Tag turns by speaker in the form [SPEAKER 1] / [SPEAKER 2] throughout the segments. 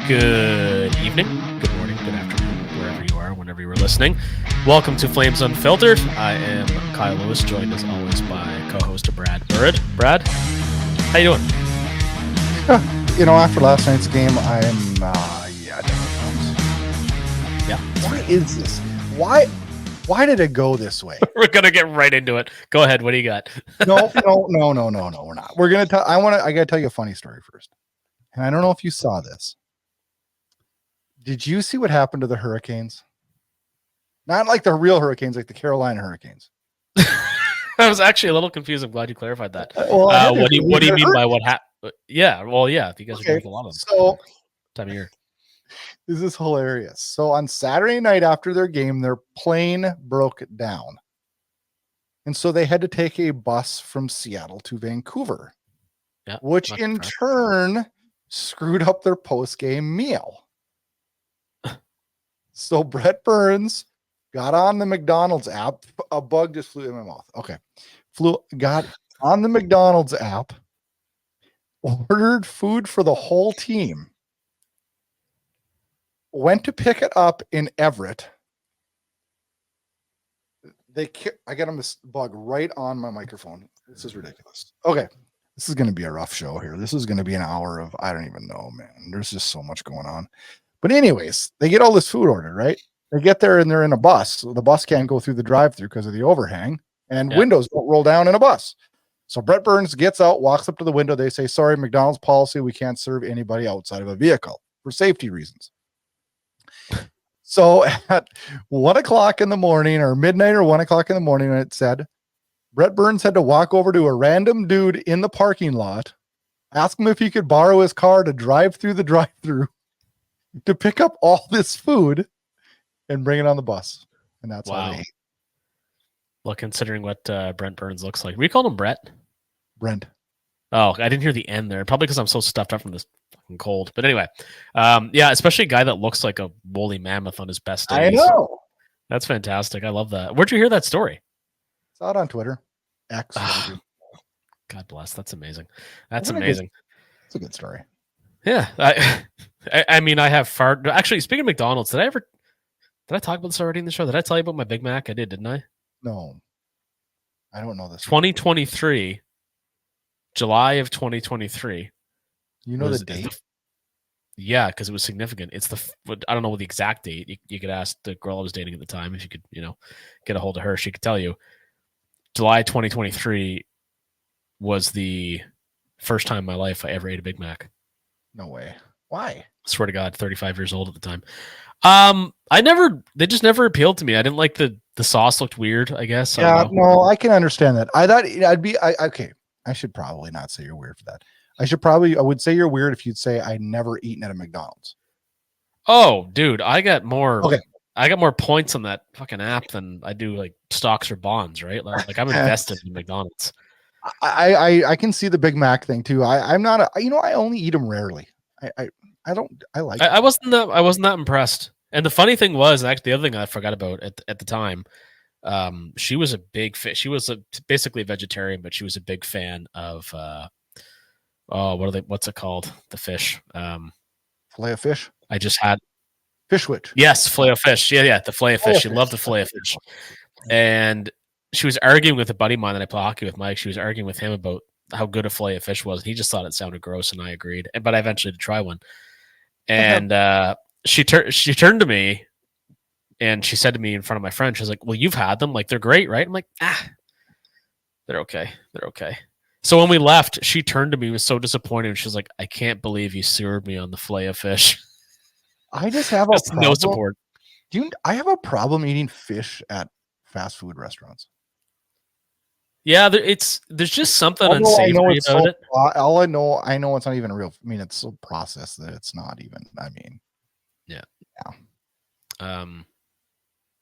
[SPEAKER 1] Good evening, good morning, good afternoon, wherever you are, whenever you are listening. Welcome to Flames Unfiltered. I am Kyle Lewis, joined as always by co-host Brad Burud. Brad, how you doing?
[SPEAKER 2] After last night's game, I'm
[SPEAKER 1] Yeah.
[SPEAKER 2] What is this? Why did it go this way?
[SPEAKER 1] We're gonna get right into it. Go ahead. What do you got?
[SPEAKER 2] No, we're not. I gotta tell you a funny story first. And I don't know if you saw this. Did you see what happened to the Hurricanes? Not like the real Hurricanes, like the Carolina Hurricanes.
[SPEAKER 1] I was actually a little confused. I'm glad you clarified that. What do you mean by what happened? Yeah, well, yeah, you guys are doing a lot of them.
[SPEAKER 2] So,
[SPEAKER 1] time of year.
[SPEAKER 2] This is hilarious. So on Saturday night after their game, their plane broke down. And so they had to take a bus from Seattle to Vancouver, which in turn screwed up their post-game meal. So Brett Burns got on the McDonald's app. A bug just flew in my mouth. Okay. Got on the McDonald's app, ordered food for the whole team, went to pick it up in Everett. I got this bug right on my microphone. This is ridiculous. Okay. This is going to be a rough show here. This is going to be an hour of, I don't even know, man. There's just so much going on. But anyways, they get all this food ordered, right? They get there and they're in a bus. So the bus can't go through the drive-thru because of the overhang, and windows don't roll down in a bus. So Brett Burns gets out, walks up to the window. They say, sorry, McDonald's policy, we can't serve anybody outside of a vehicle for safety reasons. So at 1 o'clock in the morning, or midnight or 1 o'clock in the morning, it said, Brett Burns had to walk over to a random dude in the parking lot, ask him if he could borrow his car to drive through the drive-thru to pick up all this food and bring it on the bus. And that's how they ate.
[SPEAKER 1] Well, considering what Brent Burns looks like. We called him Brett?
[SPEAKER 2] Brent.
[SPEAKER 1] Oh, I didn't hear the end there. Probably because I'm so stuffed up from this fucking cold. But anyway, especially a guy that looks like a woolly mammoth on his best days.
[SPEAKER 2] I know.
[SPEAKER 1] That's fantastic. I love that. Where'd you hear that story?
[SPEAKER 2] Saw it on Twitter. X.
[SPEAKER 1] God bless. That's amazing. That's amazing.
[SPEAKER 2] It's a good story.
[SPEAKER 1] Yeah. I mean, I have actually, speaking of McDonald's, did I talk about this already in the show? Did I tell you about my Big Mac? I did, didn't I?
[SPEAKER 2] No. I don't know this.
[SPEAKER 1] 2023. July of 2023.
[SPEAKER 2] You know the date?
[SPEAKER 1] Yeah, because it was significant. I don't know the exact date. You could ask the girl I was dating at the time if you could, get a hold of her. She could tell you. July 2023 was the first time in my life I ever ate a Big Mac.
[SPEAKER 2] No way. Why?
[SPEAKER 1] I swear to God, 35 years old at the time. They just never appealed to me. I didn't like the sauce looked weird, I guess.
[SPEAKER 2] No, I can understand that. I thought okay. I should probably not say you're weird for that. I would say you're weird if you'd say I never eaten at a McDonald's.
[SPEAKER 1] Oh, dude, I got more.
[SPEAKER 2] Okay.
[SPEAKER 1] I got more points on that fucking app than I do like stocks or bonds, right? Like I'm invested in McDonald's.
[SPEAKER 2] I can see the Big Mac thing too. I'm not I only eat them rarely. I wasn't that impressed. And the funny thing was, actually, the other thing I forgot about at the time, she was a big fan. She was basically a vegetarian, but she was a big fan of what's it called? The fish. Filet of fish.
[SPEAKER 1] I just had
[SPEAKER 2] Fishwich.
[SPEAKER 1] Yes, filet of fish. Yeah, the filet of fish. She loved the filet of fish. And she was arguing with a buddy of mine that I play hockey with, Mike. She was arguing with him about how good a filet of fish was. And he just thought it sounded gross, and I agreed. But I eventually did try one. And she turned to me, and she said to me in front of my friend, she's like, well, you've had them. Like, they're great, right? I'm like, they're okay. They're okay. So when we left, she turned to me, was so disappointed. And she was like, I can't believe you sewered me on the filet of fish.
[SPEAKER 2] I just have a problem.
[SPEAKER 1] No support.
[SPEAKER 2] I have a problem eating fish at fast food restaurants.
[SPEAKER 1] Yeah, there's just something unsavory about it.
[SPEAKER 2] I know it's not even real. I mean, it's so processed that it's not even. I mean,
[SPEAKER 1] yeah.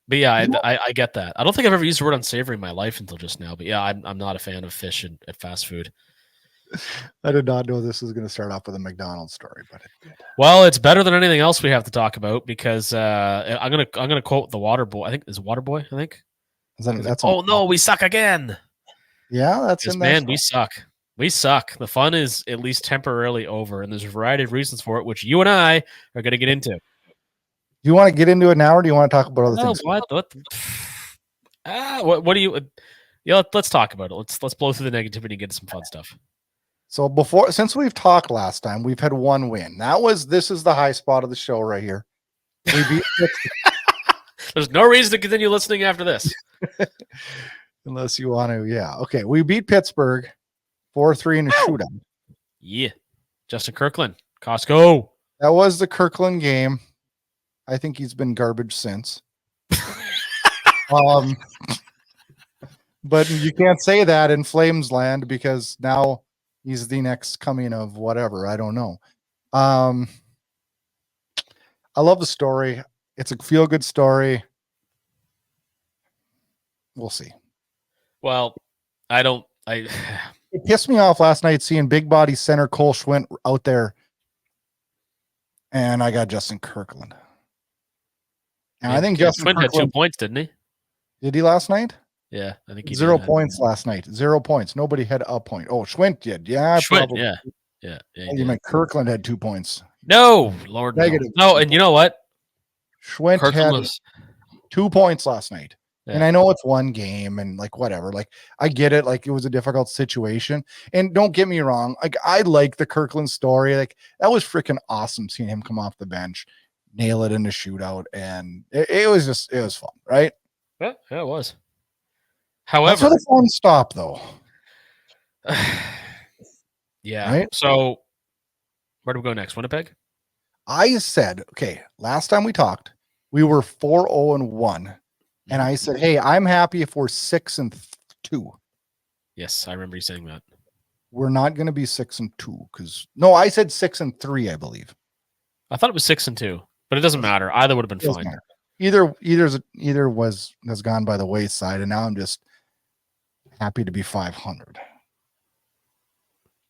[SPEAKER 1] But yeah, I get that. I don't think I've ever used the word unsavory in my life until just now. But yeah, I'm not a fan of fish at fast food.
[SPEAKER 2] I did not know this was going to start off with a McDonald's story, but it did.
[SPEAKER 1] Well, it's better than anything else we have to talk about because I'm gonna quote the Water Boy. I think it's Water Boy. I think.
[SPEAKER 2] No,
[SPEAKER 1] we suck again.
[SPEAKER 2] Yeah, that's in
[SPEAKER 1] man. We suck. We suck. The fun is at least temporarily over, and there's a variety of reasons for it, which you and I are going to get into.
[SPEAKER 2] Do you want to get into it now, or do you want to talk about other things?
[SPEAKER 1] What? What do you? Yeah, let's talk about it. Let's blow through the negativity and get to some fun stuff.
[SPEAKER 2] So since we've talked last time, we've had one win. This is the high spot of the show right here. We beat
[SPEAKER 1] There's no reason to continue listening after this.
[SPEAKER 2] Unless you want to, yeah. Okay, we beat Pittsburgh 4-3 in a shootout.
[SPEAKER 1] Yeah. Justin Kirkland, Costco.
[SPEAKER 2] That was the Kirkland game. I think he's been garbage since. But you can't say that in Flames land because now he's the next coming of whatever. I don't know. I love the story. It's a feel-good story. We'll see.
[SPEAKER 1] Well, it
[SPEAKER 2] pissed me off last night seeing big body center Cole Schwint out there, and I got Justin Kirkland. And I think Justin
[SPEAKER 1] Schwint had 2 points, didn't he?
[SPEAKER 2] Did he last night?
[SPEAKER 1] Yeah, I think he
[SPEAKER 2] 0 points last night. 0 points. Nobody had a point. Oh, Schwint did. Yeah,
[SPEAKER 1] Schwint,
[SPEAKER 2] probably.
[SPEAKER 1] Yeah.
[SPEAKER 2] You meant Kirkland had 2 points.
[SPEAKER 1] No, Lord, negative. No, and you know what?
[SPEAKER 2] Schwint had 2 points last night. Yeah. And I know it's one game and like whatever. Like I get it. Like it was a difficult situation. And don't get me wrong. Like I like the Kirkland story. Like that was freaking awesome seeing him come off the bench, nail it in the shootout, and it was fun, right?
[SPEAKER 1] Yeah, it was. However,
[SPEAKER 2] that's where the fun stop though.
[SPEAKER 1] Yeah. Right? So where do we go next? Winnipeg?
[SPEAKER 2] I said, okay, last time we talked, we were 4-0-1. And I said, hey, I'm happy if we're 6-2.
[SPEAKER 1] Yes, I remember you saying that.
[SPEAKER 2] We're not going to be 6-2 because I said 6-3, I believe.
[SPEAKER 1] I thought it was 6-2, but it doesn't matter. Either would have been fine.
[SPEAKER 2] Matter. Either has gone by the wayside, and now I'm just happy to be 500.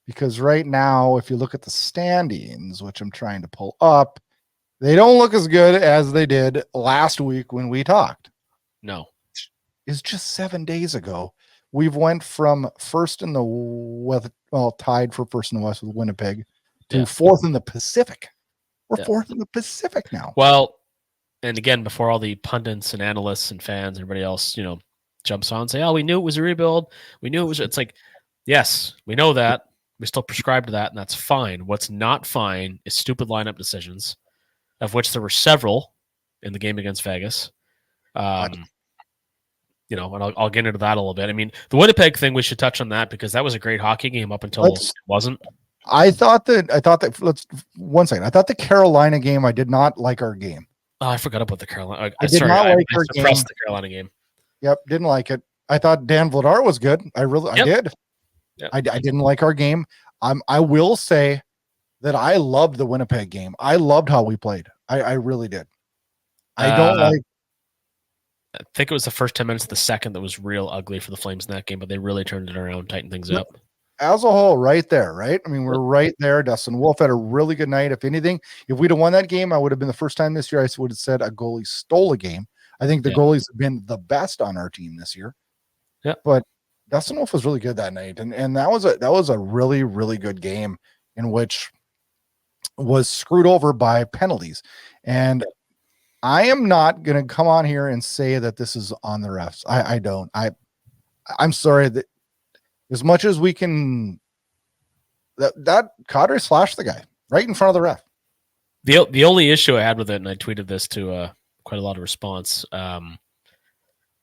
[SPEAKER 2] Because right now, if you look at the standings, which I'm trying to pull up, they don't look as good as they did last week when we talked.
[SPEAKER 1] No.
[SPEAKER 2] It's just 7 days ago. We've went from first in the West, tied for first in the West with Winnipeg to fourth in the Pacific. We're fourth in the Pacific now.
[SPEAKER 1] Well, and again, before all the pundits and analysts and fans and everybody else, jumps on and say, oh, we knew it was a rebuild. We knew it was, it's like, yes, we know that. We still prescribe to that, and that's fine. What's not fine is stupid lineup decisions, of which there were several in the game against Vegas. And I'll get into that a little bit. I mean, the Winnipeg thing, we should touch on that because that was a great hockey game up until it wasn't.
[SPEAKER 2] I thought that let's 1 second. I thought the Carolina game, I did not like our game.
[SPEAKER 1] Oh, I forgot about the Carolina.
[SPEAKER 2] I did not like our game.
[SPEAKER 1] The Carolina game.
[SPEAKER 2] Yep, didn't like it. I thought Dan Vladar was good. I did. Yep. I didn't like our game. I will say that I loved the Winnipeg game. I loved how we played. I really did. I don't like.
[SPEAKER 1] I think it was the first 10 minutes of the second that was real ugly for the Flames in that game, but they really turned it around, tightened things up.
[SPEAKER 2] As a whole, right there, right? I mean, we're right there. Dustin Wolf had a really good night. If anything, if we'd have won that game, I would have been the first time this year I would have said a goalie stole a game. I think the goalies have been the best on our team this year.
[SPEAKER 1] Yeah.
[SPEAKER 2] But Dustin Wolf was really good that night. And that was a really, really good game in which was screwed over by penalties. And I am not going to come on here and say that this is on the refs. I don't. I'm sorry that as much as we can, that Kadri slashed the guy right in front of the ref.
[SPEAKER 1] The only issue I had with it, and I tweeted this to quite a lot of response, the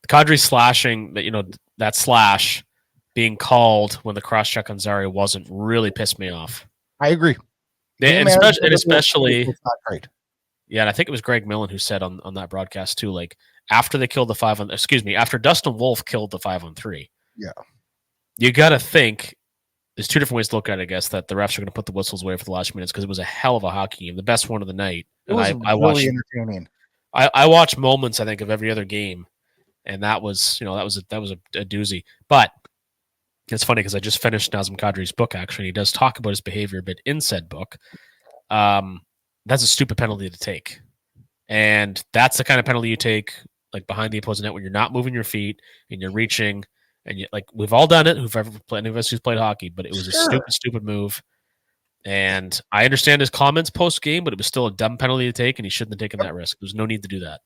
[SPEAKER 1] Kadri slashing, that slash being called when the cross check on Zary wasn't really pissed me off.
[SPEAKER 2] I agree.
[SPEAKER 1] And especially
[SPEAKER 2] it's not great.
[SPEAKER 1] Yeah, and I think it was Greg Millen who said on that broadcast too, like after they killed after Dustin Wolf killed the 5-on-3.
[SPEAKER 2] Yeah.
[SPEAKER 1] You got to think there's two different ways to look at it, I guess, that the refs are going to put the whistles away for the last minutes because it was a hell of a hockey game, the best one of the night.
[SPEAKER 2] It was really entertaining.
[SPEAKER 1] I watched moments, I think, of every other game, and that was a doozy. But it's funny because I just finished Nazem Kadri's book, actually. He does talk about his behavior a bit in said book. That's a stupid penalty to take. And that's the kind of penalty you take like behind the opposing net when you're not moving your feet and you're reaching And yet, like, we've all done it. Who've ever played, any of us who's played hockey, but it was a
[SPEAKER 2] Sure.
[SPEAKER 1] stupid move. And I understand his comments post game, but it was still a dumb penalty to take, and he shouldn't have taken that risk. There's no need to do that.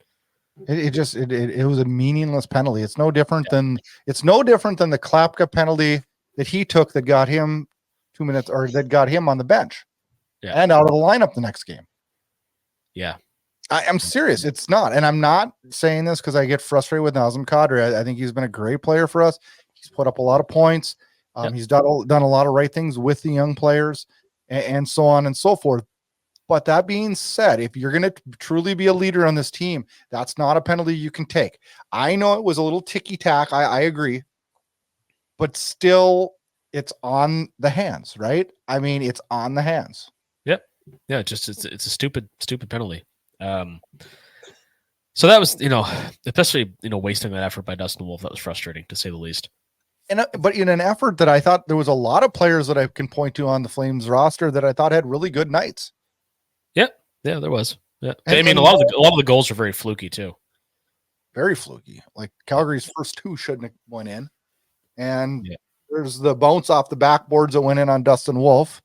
[SPEAKER 2] It was a meaningless penalty. It's no different than the Klapka penalty that he took that got him 2 minutes, or that got him on the bench and out of the lineup the next game.
[SPEAKER 1] Yeah.
[SPEAKER 2] I'm serious. It's not. And I'm not saying this because I get frustrated with Nazem Kadri. I think he's been a great player for us. He's put up a lot of points. He's done a lot of right things with the young players and so on and so forth. But that being said, if you're going to truly be a leader on this team, that's not a penalty you can take. I know it was a little ticky-tack. I agree. But still, it's on the hands, right? I mean, it's on the hands.
[SPEAKER 1] Yep. Yeah, it's a stupid penalty. So that was, especially, wasting that effort by Dustin Wolf. That was frustrating, to say the least.
[SPEAKER 2] But in an effort that I thought there was a lot of players that I can point to on the Flames roster that I thought had really good nights.
[SPEAKER 1] Yeah, there was. Yeah, a lot of the goals are very fluky too. Very
[SPEAKER 2] fluky. Like Calgary's first two shouldn't have went in, and there's the bounce off the backboards that went in on Dustin Wolf.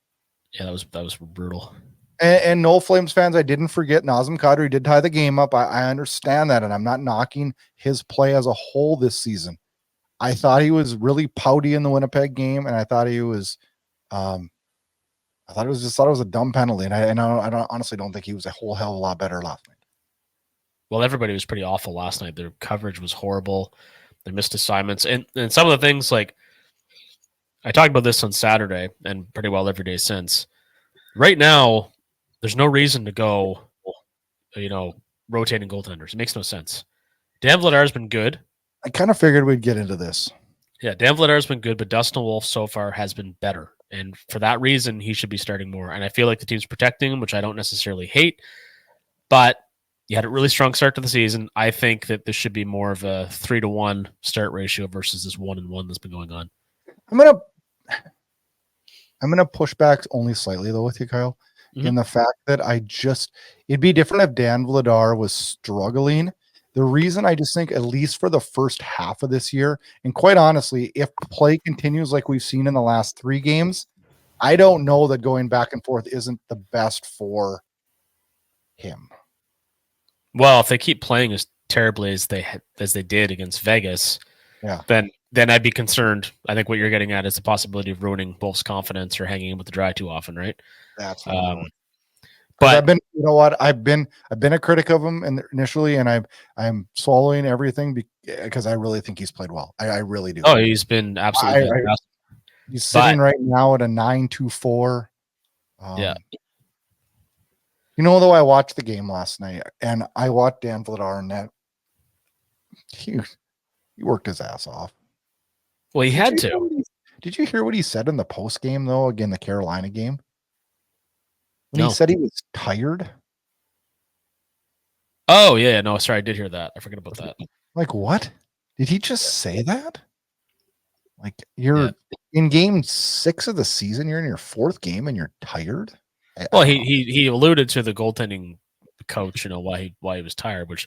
[SPEAKER 1] Yeah, that was brutal.
[SPEAKER 2] And no Flames fans, I didn't forget Nazem Kadri did tie the game up. I understand that, and I'm not knocking his play as a whole this season. I thought he was really pouty in the Winnipeg game, and I thought he was. I thought it was a dumb penalty, and I honestly don't think he was a whole hell of a lot better last night.
[SPEAKER 1] Well, everybody was pretty awful last night. Their coverage was horrible. They missed assignments, and some of the things, like I talked about this on Saturday and pretty well every day since. Right now, there's no reason to go, rotating goaltenders. It makes no sense. Dan Vladar's been good.
[SPEAKER 2] I kind of figured we'd get into this.
[SPEAKER 1] Yeah, Dan Vladar's been good, but Dustin Wolf so far has been better. And for that reason, he should be starting more. And I feel like the team's protecting him, which I don't necessarily hate. But you had a really strong start to the season. I think that this should be more of a 3-to-1 start ratio versus this 1-1 that's been going on.
[SPEAKER 2] I'm gonna push back only slightly though with you, Kyle, in the fact that it'd be different if Dan Vladar was struggling. The reason I just think, at least for the first half of this year, and quite honestly, if play continues like we've seen in the last 3 games, I don't know that going back and forth isn't the best for him.
[SPEAKER 1] Well, if they keep playing as terribly as they did against Vegas, then I'd be concerned. I think what you're getting at is the possibility of ruining Wolf's confidence or hanging in with the dry too often, right?
[SPEAKER 2] That's but I've been a critic of him initially, and I'm swallowing everything because I really think he's played well. I really do.
[SPEAKER 1] Oh, he's been absolutely fantastic.
[SPEAKER 2] He's sitting right now at a 9.24.
[SPEAKER 1] Yeah.
[SPEAKER 2] Though I watched the game last night, and I watched Dan Vladar, and that he worked his ass off.
[SPEAKER 1] Well, he had to.
[SPEAKER 2] Did you hear what he said in the post game though? Again, the Carolina game. When he said he was tired.
[SPEAKER 1] Oh, yeah. No, sorry. I did hear that. I forgot about that.
[SPEAKER 2] Like, what? Did he just say that? Like, you're in game 6 of the season. You're in your 4th game and you're tired?
[SPEAKER 1] Well, he alluded to the goaltending coach, why he was tired, which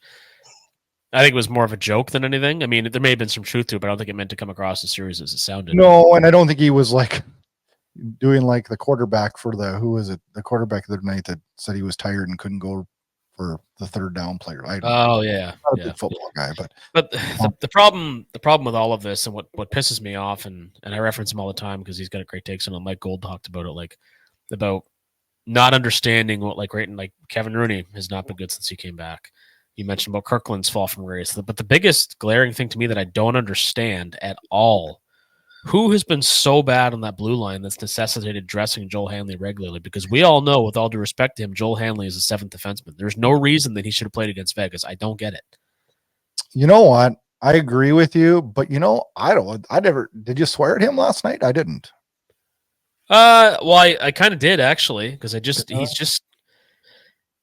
[SPEAKER 1] I think was more of a joke than anything. I mean, there may have been some truth to it, but I don't think it meant to come across as serious as it sounded.
[SPEAKER 2] No, and I don't think he was like doing like the quarterback for the quarterback the other night that said he was tired and couldn't go for the 3rd down player.
[SPEAKER 1] Yeah.
[SPEAKER 2] I'm not a big football guy,
[SPEAKER 1] but the problem with all of this, and what pisses me off, and I reference him all the time because he's got a great takes on it. Mike Gold talked about it, about not understanding what like Kevin Rooney has not been good since he came back. You mentioned about Kirkland's fall from grace, but the biggest glaring thing to me that I don't understand at all. Who has been so bad on that blue line that's necessitated dressing Joel Hanley regularly? Because we all know, with all due respect to him, Joel Hanley is a 7th defenseman. There's no reason that he should have played against Vegas. I don't get it.
[SPEAKER 2] You know what? I agree with you, but I never did. You swear at him last night? I didn't.
[SPEAKER 1] Well, I kind of did actually, because he's just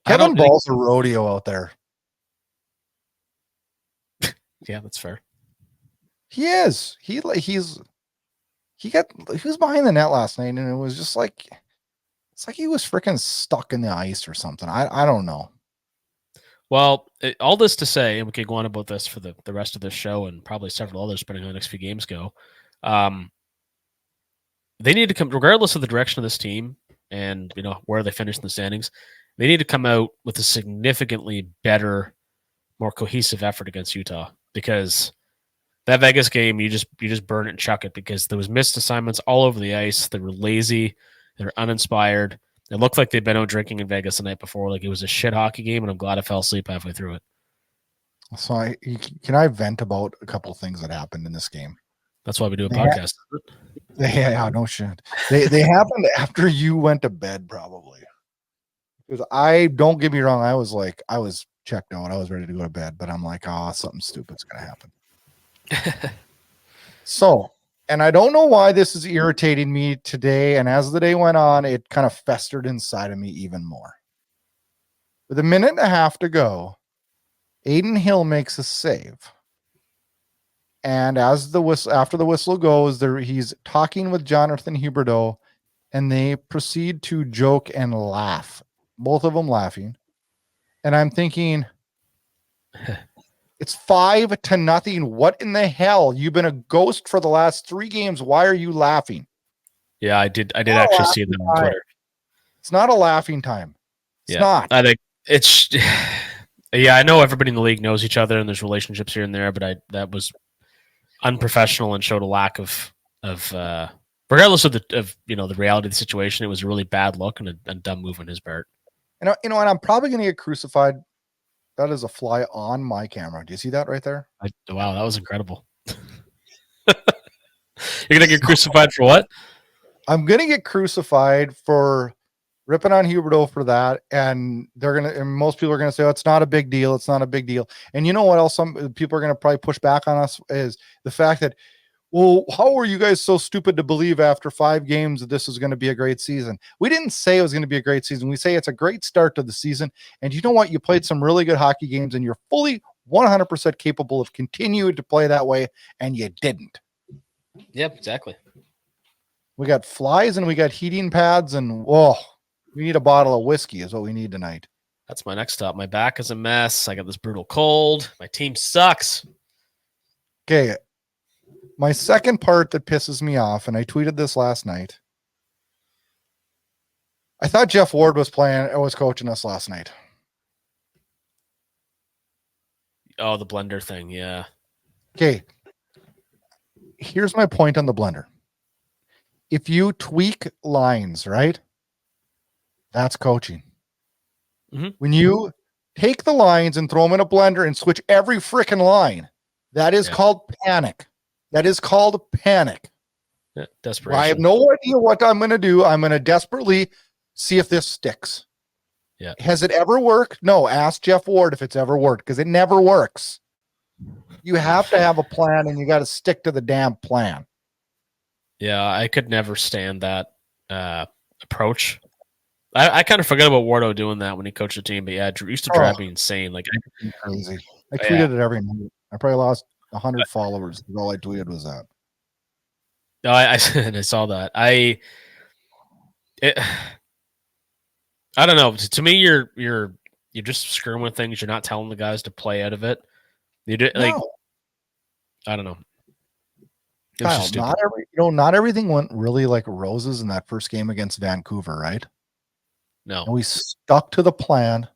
[SPEAKER 2] Kevin Ball's a rodeo out there.
[SPEAKER 1] Yeah, that's fair.
[SPEAKER 2] He is. He was behind the net last night, and it was just like it's like he was freaking stuck in the ice or something. I don't know.
[SPEAKER 1] Well, all this to say, and we could go on about this for the rest of this show and probably several others, depending on how the next few games go. They need to come, regardless of the direction of this team and where they finish in the standings. They need to come out with a significantly better, more cohesive effort against Utah, because that Vegas game, you just burn it and chuck it, because there was missed assignments all over the ice. They were lazy. They were uninspired. It looked like they'd been out drinking in Vegas the night before. Like, it was a shit hockey game, and I'm glad I fell asleep halfway through it.
[SPEAKER 2] So can I vent about a couple of things that happened in this game?
[SPEAKER 1] That's why we do a podcast.
[SPEAKER 2] Yeah, no shit. They happened after you went to bed, probably. Because don't get me wrong, I was checked out. I was ready to go to bed, but I'm like, something stupid's gonna happen. So, and I don't know why this is irritating me today. And as the day went on, it kind of festered inside of me even more. With a minute and a half to go, Aiden Hill makes a save. And after the whistle goes, he's talking with Jonathan Huberdeau, and they proceed to joke and laugh. Both of them laughing. And I'm thinking, it's 5-0. What in the hell? You've been a ghost for the last 3 games. Why are you laughing?
[SPEAKER 1] Yeah, I did actually see them on Twitter.
[SPEAKER 2] It's not a laughing time. It's not.
[SPEAKER 1] I think it's yeah, I know everybody in the league knows each other and there's relationships here and there, but that was unprofessional and showed a lack of regardless of the reality of the situation. It was a really bad look and a dumb move on his part.
[SPEAKER 2] And I'm probably going to get crucified. That is a fly on my camera. Do you see that right there?
[SPEAKER 1] Wow, that was incredible. You're going to get crucified for what?
[SPEAKER 2] I'm going to get crucified for ripping on Huberdeau for that. And most people are going to say, oh, it's not a big deal. It's not a big deal. And you know what else some people are going to probably push back on us is the fact that, well, how are you guys so stupid to believe after 5 games that this is going to be a great season? We didn't say it was going to be a great season. We say it's a great start to the season. And you know what? You played some really good hockey games and you're fully 100% capable of continuing to play that way. And you didn't.
[SPEAKER 1] Yep, exactly.
[SPEAKER 2] We got flies and we got heating pads and we need a bottle of whiskey is what we need tonight.
[SPEAKER 1] That's my next stop. My back is a mess. I got this brutal cold. My team sucks.
[SPEAKER 2] Okay. My second part that pisses me off, and I tweeted this last night. I thought Jeff Ward was coaching us last night.
[SPEAKER 1] Oh, the blender thing. Yeah.
[SPEAKER 2] Okay. Here's my point on the blender. If you tweak lines, right? That's coaching.
[SPEAKER 1] Mm-hmm.
[SPEAKER 2] When you take the lines and throw them in a blender and switch every freaking line, that is called panic. That is called panic.
[SPEAKER 1] Yeah, desperation.
[SPEAKER 2] I have no idea what I'm going to do. I'm going to desperately see if this sticks.
[SPEAKER 1] Yeah.
[SPEAKER 2] Has it ever worked? No. Ask Jeff Ward if it's ever worked, because it never works. You have to have a plan, and you got to stick to the damn plan.
[SPEAKER 1] Yeah, I could never stand that approach. I kind of forgot about Wardo doing that when he coached the team, but yeah, it used to drive me insane. Like,
[SPEAKER 2] crazy. I tweeted it every night. I probably lost 100 followers. All I tweeted was that.
[SPEAKER 1] No, I saw that. I don't know. To me, you're just screwing with things. You're not telling the guys to play out of it. You did I don't know.
[SPEAKER 2] Kyle, not everything went really like roses in that first game against Vancouver, right?
[SPEAKER 1] No.
[SPEAKER 2] And we stuck to the plan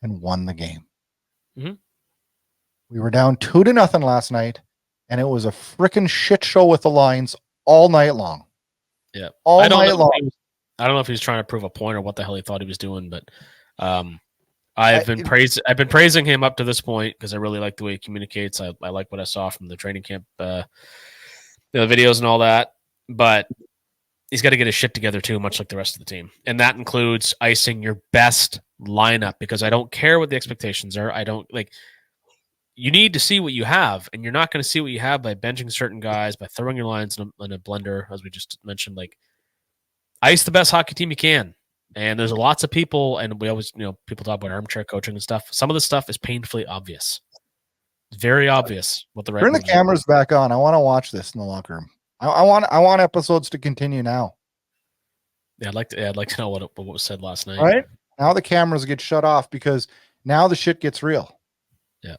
[SPEAKER 2] and won the game.
[SPEAKER 1] Mm-hmm.
[SPEAKER 2] We were down 2-0 last night, and it was a freaking shit show with the lines all night long.
[SPEAKER 1] Yeah.
[SPEAKER 2] All night long.
[SPEAKER 1] I don't know if he was trying to prove a point or what the hell he thought he was doing, but I've been praising him up to this point because I really like the way he communicates. I like what I saw from the training camp, the videos and all that. But he's got to get his shit together too, much like the rest of the team, and that includes icing your best lineup. Because I don't care what the expectations are. I don't like. You need to see what you have, and you're not going to see what you have by benching certain guys, by throwing your lines in a blender, as we just mentioned. Like, ice the best hockey team you can. And there's lots of people, and we always, people talk about armchair coaching and stuff. Some of the stuff is painfully obvious. It's very obvious what the right.
[SPEAKER 2] Turn the cameras back on. I want to watch this in the locker room. I want episodes to continue now.
[SPEAKER 1] Yeah, I'd like to know what was said last night.
[SPEAKER 2] Right now, the cameras get shut off because Now the shit gets real.
[SPEAKER 1] Yeah.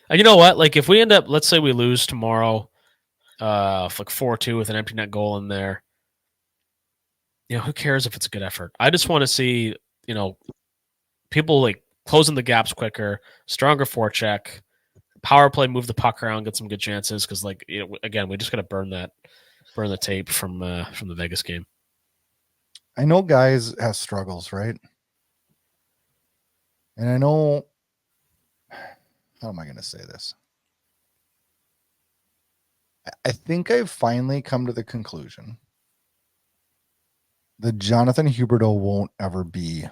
[SPEAKER 1] And you know what? Like if we end up, let's say we lose tomorrow, like 4-2 with an empty net goal in there. Who cares if it's a good effort? I just want to see, people like closing the gaps quicker, stronger forecheck, power play, move the puck around, get some good chances. Because again, we just got to burn the tape from the Vegas game.
[SPEAKER 2] I know guys have struggles, right? And I know, how am I going to say this? I think I've finally come to the conclusion that Jonathan Huberdeau won't ever be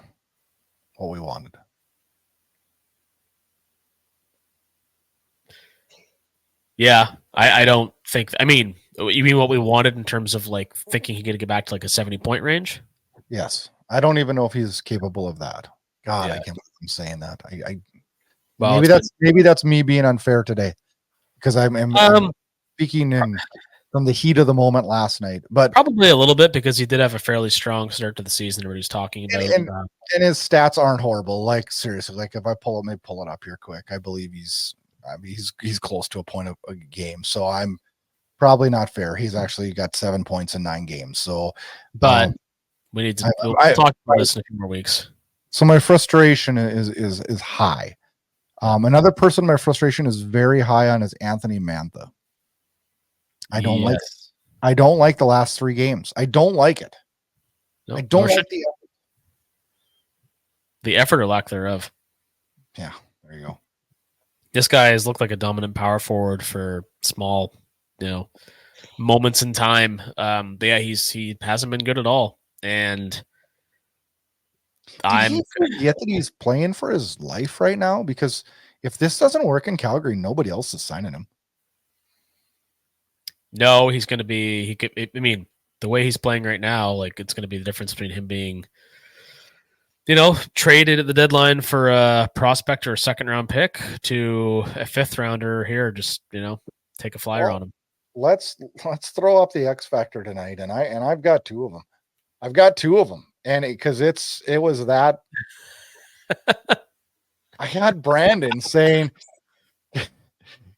[SPEAKER 2] what we wanted.
[SPEAKER 1] Yeah, I don't think. I mean, you mean what we wanted in terms of like thinking he could get back to like a 70-point range?
[SPEAKER 2] Yes, I don't even know if he's capable of that. God,
[SPEAKER 1] Yeah.
[SPEAKER 2] I can't believe I'm saying that.
[SPEAKER 1] Well,
[SPEAKER 2] maybe that's me being unfair today because I'm speaking from the heat of the moment last night, but
[SPEAKER 1] probably a little bit because he did have a fairly strong start to the season. Everybody's talking about,
[SPEAKER 2] and his stats aren't horrible. Like seriously, like if I pull it up here quick, I believe he's close to a point of a game. So I'm probably not fair. He's actually got 7 points in 9 games. So,
[SPEAKER 1] but we need to we'll talk about this in a few more weeks.
[SPEAKER 2] So my frustration is high. Another person my frustration is very high on is Anthony Mantha. I don't like the last 3 games. I don't like it. Nope, I don't like
[SPEAKER 1] the effort or lack thereof.
[SPEAKER 2] Yeah, there you go.
[SPEAKER 1] This guy has looked like a dominant power forward for small, moments in time. But yeah, he hasn't been good at all. And
[SPEAKER 2] I forget that he's playing for his life right now, because if this doesn't work in Calgary, nobody else is signing him.
[SPEAKER 1] No, he's going to be. The way he's playing right now, like it's going to be the difference between him being, traded at the deadline for a prospect or a 2nd-round pick to a 5th rounder here. Just take a flyer on him.
[SPEAKER 2] Let's throw up the X factor tonight, and I've got 2 of them. I've got 2 of them, and because it was that. I had Brandon saying,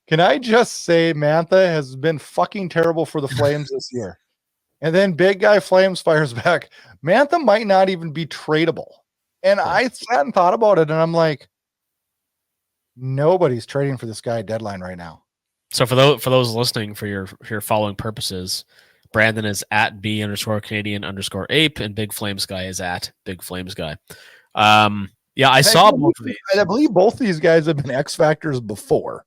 [SPEAKER 2] "Can I just say Mantha has been fucking terrible for the Flames this year?" And then big guy Flames fires back, "Mantha might not even be tradable." And I sat and thought about it, and I'm like, nobody's trading for this guy at deadline right now.
[SPEAKER 1] So for those listening, for your following purposes, Brandon is at B_Canadian_ape, and Big Flames Guy is at Big Flames Guy. Yeah, I saw both of these.
[SPEAKER 2] I believe both these guys have been X factors before.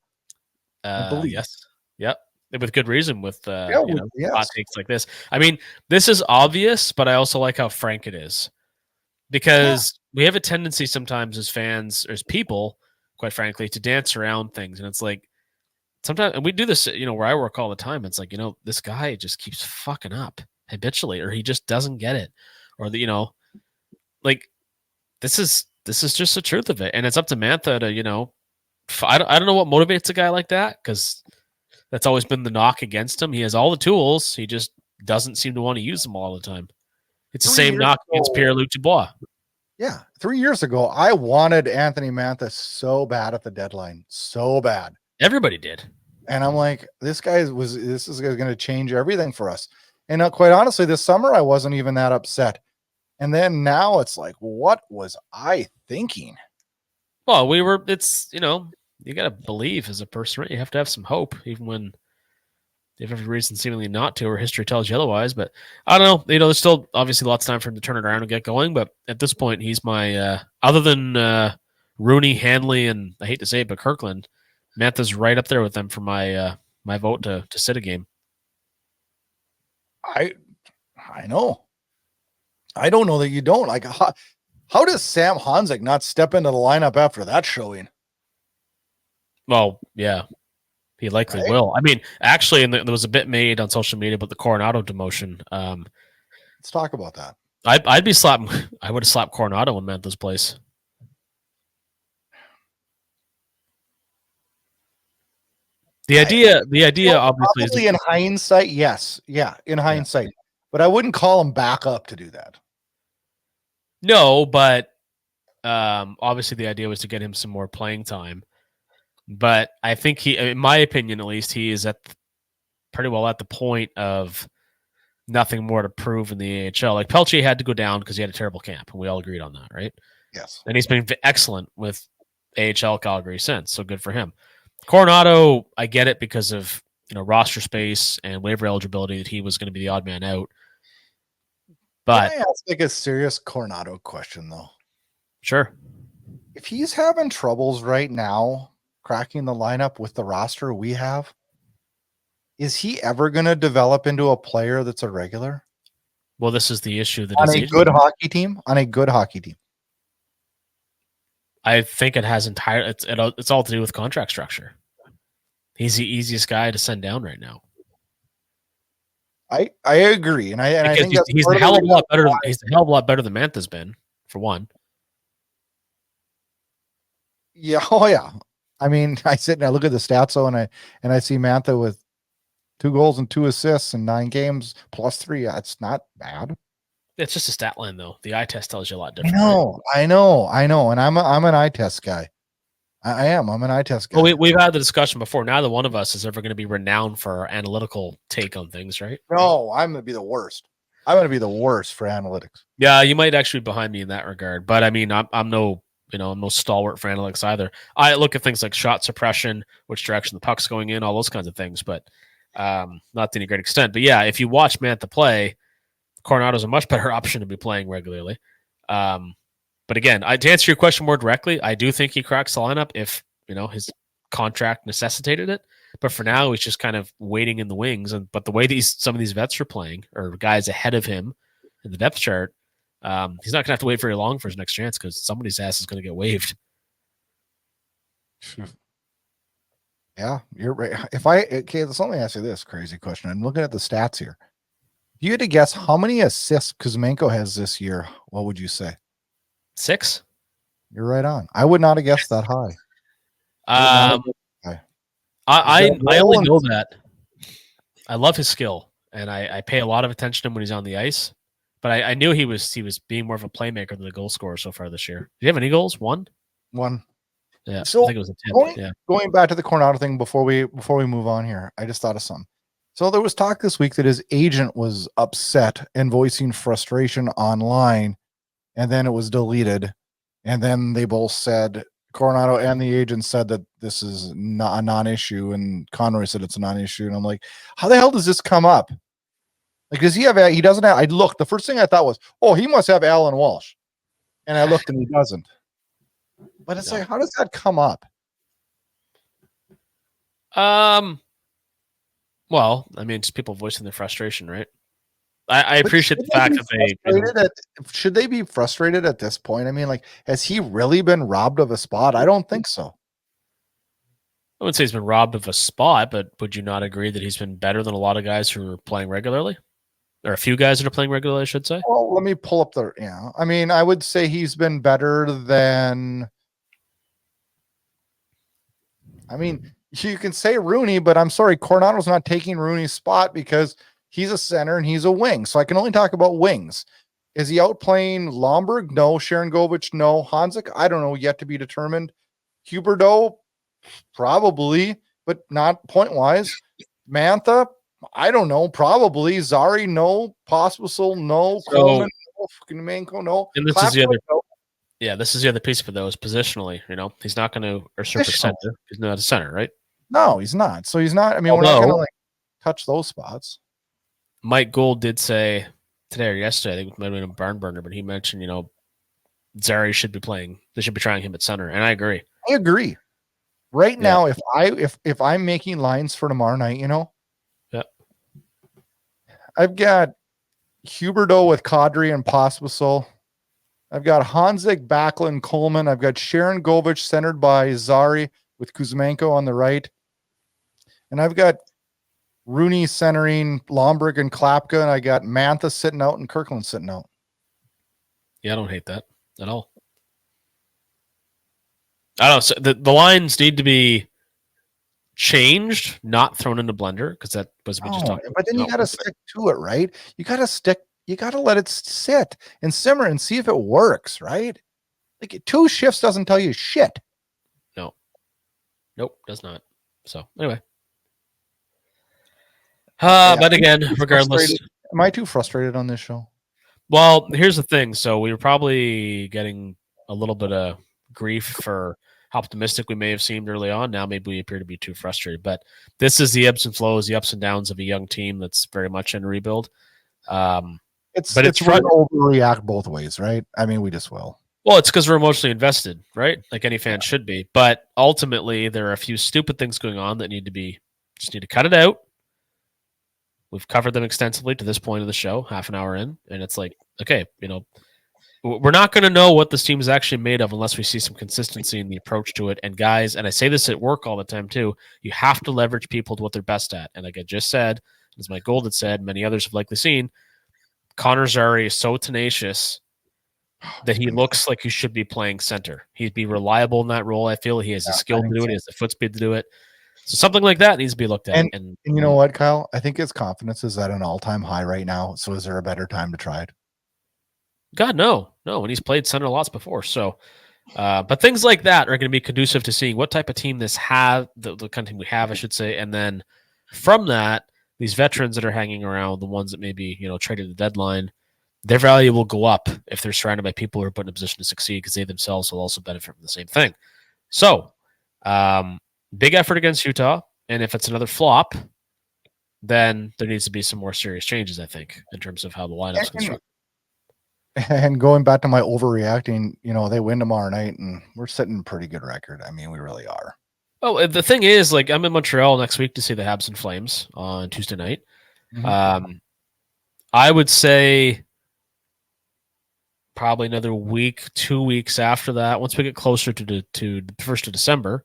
[SPEAKER 1] Yes. Yep. With good reason, with hot takes like this. I mean, this is obvious, but I also like how frank it is, because we have a tendency sometimes as fans, or as people, quite frankly, to dance around things, and it's like sometimes, and we do this, where I work all the time. It's like, this guy just keeps fucking up habitually, or he just doesn't get it, or like this is just the truth of it, and it's up to Mantha to I don't know what motivates a guy like that, because that's always been the knock against him. He has all the tools, he just doesn't seem to want to use them all the time. It's the same knock against Pierre-Luc Dubois.
[SPEAKER 2] Yeah, 3 years ago, I wanted Anthony Mantha so bad at the deadline, so bad.
[SPEAKER 1] Everybody did,
[SPEAKER 2] and I'm like, this is going to change everything for us. And quite honestly, this summer I wasn't even that upset. And then now it's like, what was I thinking?
[SPEAKER 1] Well, it's, you got to believe as a person, right? You have to have some hope, even when you have every reason seemingly not to, or history tells you otherwise. But I don't know. There's still obviously lots of time for him to turn it around and get going. But at this point, he's my, other than Rooney, Hanley, and I hate to say it, but Kirkland, Mantha's right up there with them for my my vote to sit a game.
[SPEAKER 2] I know. I don't know that you don't. Like, how does Sam Honzek not step into the lineup after that showing?
[SPEAKER 1] Well, yeah, he likely will. I mean, actually, and there was a bit made on social media about the Coronado demotion.
[SPEAKER 2] Let's talk about that.
[SPEAKER 1] I'd be slapping. I would have slapped Coronado in Mantha's place. The idea, obviously,
[SPEAKER 2] probably in hindsight, yes, in hindsight, but I wouldn't call him back up to do that.
[SPEAKER 1] No, but Obviously, the idea was to get him some more playing time. But I think he, in my opinion at least, he is pretty well at the point of nothing more to prove in the AHL. Like Pelche had to go down because he had a terrible camp, and we all agreed on that, right?
[SPEAKER 2] Yes.
[SPEAKER 1] And he's been excellent with AHL Calgary since, so good for him. Coronado, I get it because of roster space and waiver eligibility that he was going to be the odd man out. But
[SPEAKER 2] can I ask like a serious Coronado question though?
[SPEAKER 1] Sure.
[SPEAKER 2] If he's having troubles right now cracking the lineup with the roster we have, is he ever going to develop into a player that's a regular?
[SPEAKER 1] Well, this is the issue that
[SPEAKER 2] on a good hockey team. On a good hockey team,
[SPEAKER 1] I think it has it's all to do with contract structure. He's the easiest guy to send down right now.
[SPEAKER 2] I agree, and I think
[SPEAKER 1] he's a hell of a lot better. He's a hell of a lot better than Mantha's been, for one.
[SPEAKER 2] Yeah. Oh yeah. I mean, I sit and I look at the stats though, and I see Mantha with 2 goals and 2 assists in 9 games plus 3. That's not bad.
[SPEAKER 1] It's just a stat line though. The eye test tells you a lot different.
[SPEAKER 2] I know. And I'm an eye test guy. I am. I'm an eye test guy.
[SPEAKER 1] Well, we've had the discussion before. Neither one of us is ever going to be renowned for our analytical take on things, right?
[SPEAKER 2] No, I'm going to be the worst. I'm going to be the worst for analytics.
[SPEAKER 1] Yeah, you might actually be behind me in that regard. But I mean, I'm no stalwart for analytics either. I look at things like shot suppression, which direction the puck's going in, all those kinds of things, but not to any great extent. But yeah, if you watch Mantha play, Coronado's a much better option to be playing regularly. But again, to answer your question more directly, I do think he cracks the lineup if his contract necessitated it. But for now, he's just kind of waiting in the wings. But the way some of these vets are playing, or guys ahead of him in the depth chart, he's not going to have to wait very long for his next chance because somebody's ass is going to get waived.
[SPEAKER 2] Yeah, you're right. So let me ask you this crazy question. I'm looking at the stats here. If you had to guess how many assists Kuzmenko has this year, what would you say?
[SPEAKER 1] 6?
[SPEAKER 2] You're right on. I would not have guessed that high.
[SPEAKER 1] I only know that. I love his skill, and I pay a lot of attention to him when he's on the ice. But I knew he was being more of a playmaker than a goal scorer so far this year. Do you have any goals? One. Yeah,
[SPEAKER 2] so
[SPEAKER 1] I think it was a 10.
[SPEAKER 2] Going back to the Coronado thing before we move on here, I just thought of something. So there was talk this week that his agent was upset and voicing frustration online, and then it was deleted. And then they both said, Coronado and the agent said that this is not a non-issue, and Conroy said it's a non-issue. And I'm like, how the hell does this come up? Like, does he have? He doesn't have. I looked. The first thing I thought was, oh, he must have Alan Walsh, and I looked and he doesn't. But it's like, how does that come up?
[SPEAKER 1] Well, I mean, just people voicing their frustration, right? I appreciate the fact that
[SPEAKER 2] should they be frustrated at this point? I mean, like, has he really been robbed of a spot? I don't think so.
[SPEAKER 1] I wouldn't say he's been robbed of a spot, but would you not agree that he's been better than a lot of guys who are playing regularly? Or a few guys that are playing regularly, I should say.
[SPEAKER 2] Well, let me pull up the, I mean, I would say he's been better than, I mean, you can say Rooney, but I'm sorry, Coronado's not taking Rooney's spot because he's a center and he's a wing. So I can only talk about wings. Is he outplaying Lomberg? No. Sharon Govich? No. Hanzik? I don't know, yet to be determined. Huberdeau? Probably, but not point-wise. Mantha? I don't know. Probably. Zary? No. Pospisil? No. Coleman? No. Manko? No.
[SPEAKER 1] And this is the other. Yeah, this is the other piece for those positionally. He's not going to usurp a center. He's not a center, right?
[SPEAKER 2] No, he's not. So he's not. I mean, we're not going to like touch those spots.
[SPEAKER 1] Mike Gould did say today or yesterday, I think it might have been a barn burner, but he mentioned, Zary should be playing. They should be trying him at center, and I agree.
[SPEAKER 2] I agree. Right now, if I'm making lines for tomorrow night, I've got Huberdeau with Kadri and Pospisil. I've got Hanzik, Backlund, Coleman. I've got Sharon Govich centered by Zary with Kuzmenko on the right. And I've got Rooney centering Lomberg and Klapka, and I got Mantha sitting out and Kirkland sitting out.
[SPEAKER 1] Yeah, I don't hate that at all. I don't know. So the lines need to be changed, not thrown in the blender, because that was we just talked about.
[SPEAKER 2] But then you got to stick to it, right? You got to let it sit and simmer and see if it works, right? Like 2 shifts doesn't tell you shit.
[SPEAKER 1] Nope, does not. So anyway. But again, regardless.
[SPEAKER 2] Am I too frustrated on this show?
[SPEAKER 1] Well, here's the thing. So we were probably getting a little bit of grief for how optimistic we may have seemed early on. Now maybe we appear to be too frustrated. But this is the ebbs and flows, the ups and downs of a young team that's very much in rebuild.
[SPEAKER 2] It's right to overreact both ways, right? I mean, we just will.
[SPEAKER 1] Well, it's because we're emotionally invested, right? Like any fan should be. But ultimately, there are a few stupid things going on that need to cut it out. We've covered them extensively to this point of the show, half an hour in, and it's like, okay, we're not going to know what this team is actually made of unless we see some consistency in the approach to it. And guys, and I say this at work all the time too, you have to leverage people to what they're best at. And like I just said, as Mike Gold had said, many others have likely seen, Connor Zary is so tenacious that he looks like he should be playing center. He'd be reliable in that role. I feel he has the skill to do it. He has the foot speed to do it. So something like that needs to be looked at.
[SPEAKER 2] And you know what, Kyle? I think his confidence is at an all-time high right now. So is there a better time to try it?
[SPEAKER 1] God, no. And he's played center lots before. So, but things like that are going to be conducive to seeing what type of team the kind of team we have, I should say. And then from that, these veterans that are hanging around, the ones that maybe, traded the deadline, their value will go up if they're surrounded by people who are put in a position to succeed because they themselves will also benefit from the same thing. So, big effort against Utah. And if it's another flop, then there needs to be some more serious changes, I think, in terms of how the lineup's constructed.
[SPEAKER 2] And going back to my overreacting, they win tomorrow night and we're sitting pretty good record. I mean, we really are.
[SPEAKER 1] Oh, the thing is, like, I'm in Montreal next week to see the Habs and Flames on Tuesday night. Mm-hmm. I would say probably another week, 2 weeks after that, once we get closer to the 1st of December,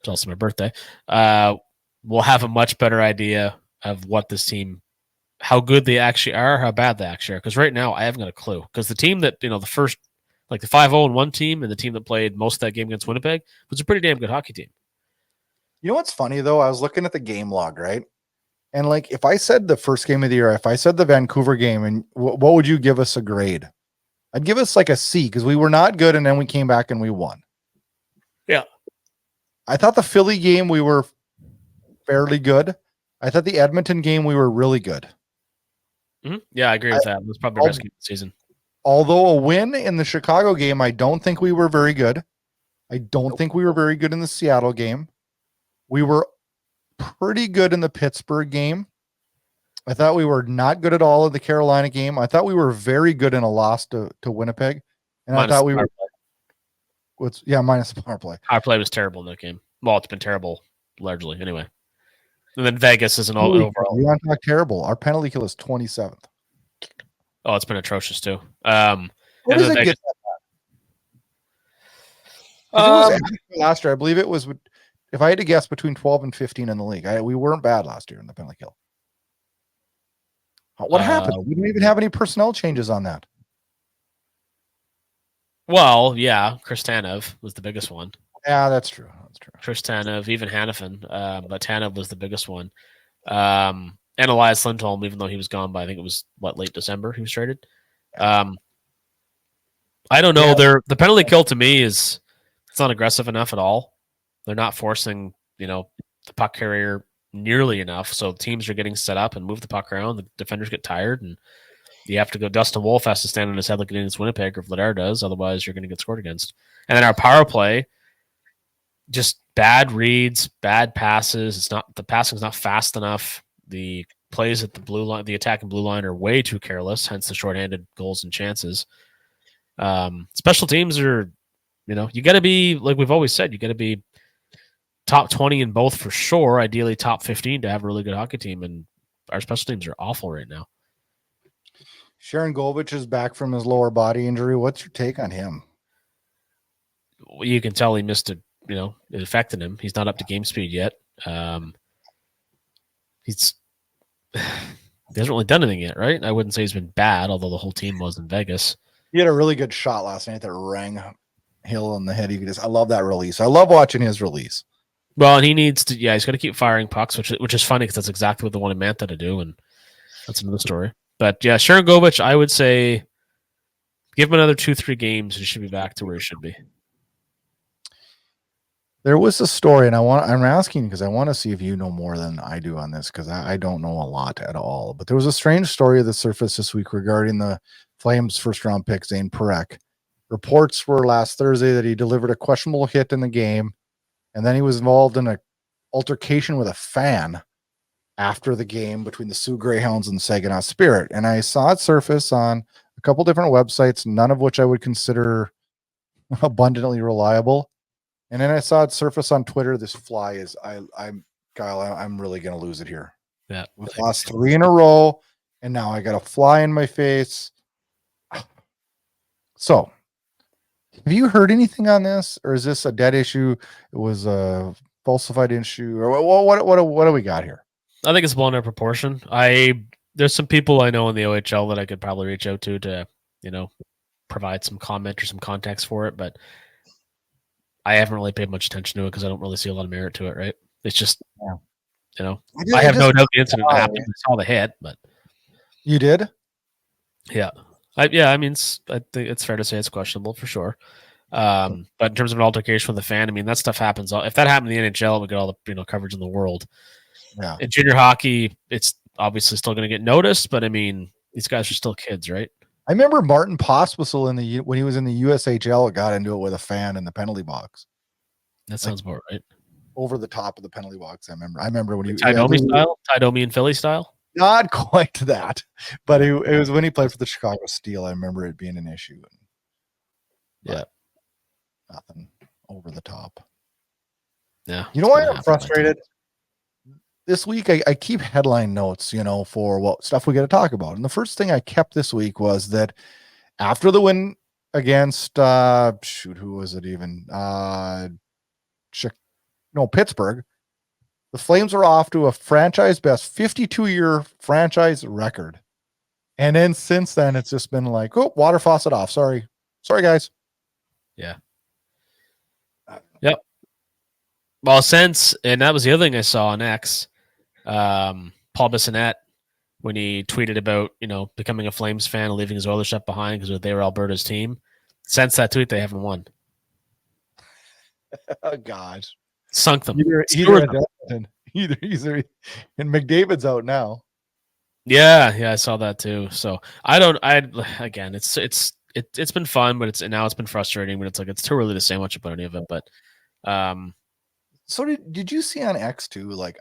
[SPEAKER 1] it's also my birthday, we'll have a much better idea of what this team, how good they actually are, how bad they actually are. Because right now, I haven't got a clue. Because the team that, the first, like the 5-0-1 team and the team that played most of that game against Winnipeg was a pretty damn good hockey team.
[SPEAKER 2] You know what's funny, though? I was looking at the game log, right? And, like, if I said the first game of the year, if I said the Vancouver game, and what would you give us a grade? I'd give us, like, a C, because we were not good, and then we came back and we won.
[SPEAKER 1] Yeah.
[SPEAKER 2] I thought the Philly game, we were fairly good. I thought the Edmonton game, we were really good.
[SPEAKER 1] Mm-hmm. Yeah, I agree with that. It was probably the best game of the season.
[SPEAKER 2] Although a win in the Chicago game, I don't think we were very good. I don't think we were very good in the Seattle game. We were pretty good in the Pittsburgh game. I thought we were not good at all in the Carolina game. I thought we were very good in a loss to Winnipeg. And minus I thought we were minus the power play.
[SPEAKER 1] Power play was terrible in that game. Well, it's been terrible largely anyway. And then Vegas isn't all overall.
[SPEAKER 2] We aren't talk terrible. Our penalty kill is 27th.
[SPEAKER 1] Oh, it's been atrocious too.
[SPEAKER 2] What does it get? Last year, I believe it was. If I had to guess, between 12 and 15 in the league. We weren't bad last year in the penalty kill. What happened? We didn't even have any personnel changes on that.
[SPEAKER 1] Well, yeah, Chris Tanev was the biggest one.
[SPEAKER 2] Yeah, that's true.
[SPEAKER 1] Chris Tanev, even Hanifin, but Tanev was the biggest one. And Elias Lindholm, even though he was gone by, I think it was, late December he was traded. I don't know. Yeah. The penalty kill to me it's not aggressive enough at all. They're not forcing, the puck carrier nearly enough. So teams are getting set up and move the puck around. The defenders get tired, and you have to go. Dustin Wolf has to stand on his head like against Winnipeg, or Vladar does. Otherwise, you're going to get scored against. And then our power play, just bad reads, bad passes. The passing's not fast enough. The plays at the blue line, the attack and blue line, are way too careless. Hence the shorthanded goals and chances. Special teams are, you got to be, like we've always said, you got to be top 20 in both for sure. Ideally, top 15 to have a really good hockey team. And our special teams are awful right now.
[SPEAKER 2] Sharon Govich is back from his lower body injury. What's your take on him?
[SPEAKER 1] You can tell he missed it. It affected him. He's not up to game speed yet. He hasn't really done anything yet, right? I wouldn't say he's been bad, although the whole team was in Vegas.
[SPEAKER 2] He had a really good shot last night that rang Hill on the head. I love that release. I love watching his release.
[SPEAKER 1] Well, and he needs to, he's got to keep firing pucks, which is funny because that's exactly what they wanted Mantha to do, and that's another story. But yeah, Sharon Govich, I would say Give him another 2-3 games, and he should be back to where he should be.
[SPEAKER 2] There was a story, and I'm asking because I want to see if you know more than I do on this, because I don't know a lot at all. But there was a strange story that surfaced this week regarding the Flames' first-round pick, Zane Parekh. Reports were last Thursday that he delivered a questionable hit in the game, and then he was involved in an altercation with a fan after the game between the Sioux Greyhounds and the Saginaw Spirit. And I saw it surface on a couple different websites, none of which I would consider abundantly reliable. And then I saw it surface on Twitter. This fly is, Kyle, I'm really going to lose it here.
[SPEAKER 1] Yeah.
[SPEAKER 2] We've lost 3 in a row, and now I got a fly in my face. So, have you heard anything on this, or is this a dead issue? It was a falsified issue, or what do we got here?
[SPEAKER 1] I think it's blown out of proportion. There's some people I know in the OHL that I could probably reach out to, provide some comment or some context for it, but I haven't really paid much attention to it because I don't really see a lot of merit to it, right? It's just, I have no doubt the incident happened. I saw the hit, but
[SPEAKER 2] you did?
[SPEAKER 1] Yeah. I think it's fair to say it's questionable for sure. But in terms of an altercation with a fan, I mean, that stuff happens. If that happened in the NHL, it would get all the coverage in the world.
[SPEAKER 2] Yeah.
[SPEAKER 1] In junior hockey, it's obviously still going to get noticed, but I mean, these guys are still kids, right?
[SPEAKER 2] I remember Martin Pospisil when he was in the USHL, got into it with a fan in the penalty box.
[SPEAKER 1] That sounds about right.
[SPEAKER 2] Over the top of the penalty box. I remember when he
[SPEAKER 1] Ty Domi and Philly style.
[SPEAKER 2] Not quite that, but it was when he played for the Chicago Steel. I remember it being an issue.
[SPEAKER 1] Yeah,
[SPEAKER 2] nothing over the top.
[SPEAKER 1] Yeah,
[SPEAKER 2] you know why I'm frustrated? This week I keep headline notes, for what stuff we got to talk about. And the first thing I kept this week was that after the win against who was it even? Pittsburgh. The Flames are off to a franchise best 52-year franchise record. And then since then it's just been like, oh, water faucet off. Sorry guys.
[SPEAKER 1] Yeah. Yep. Well, and that was the other thing I saw on X. Paul Bissonnette, when he tweeted about becoming a Flames fan and leaving his Oilers ship behind because they were Alberta's team. Since that tweet, they haven't won.
[SPEAKER 2] Oh God,
[SPEAKER 1] sunk them.
[SPEAKER 2] Either and McDavid's out now.
[SPEAKER 1] Yeah, I saw that too. So again, it's been fun, but now it's been frustrating. But it's too early to say much about any of it. But
[SPEAKER 2] so did you see on X too? Like,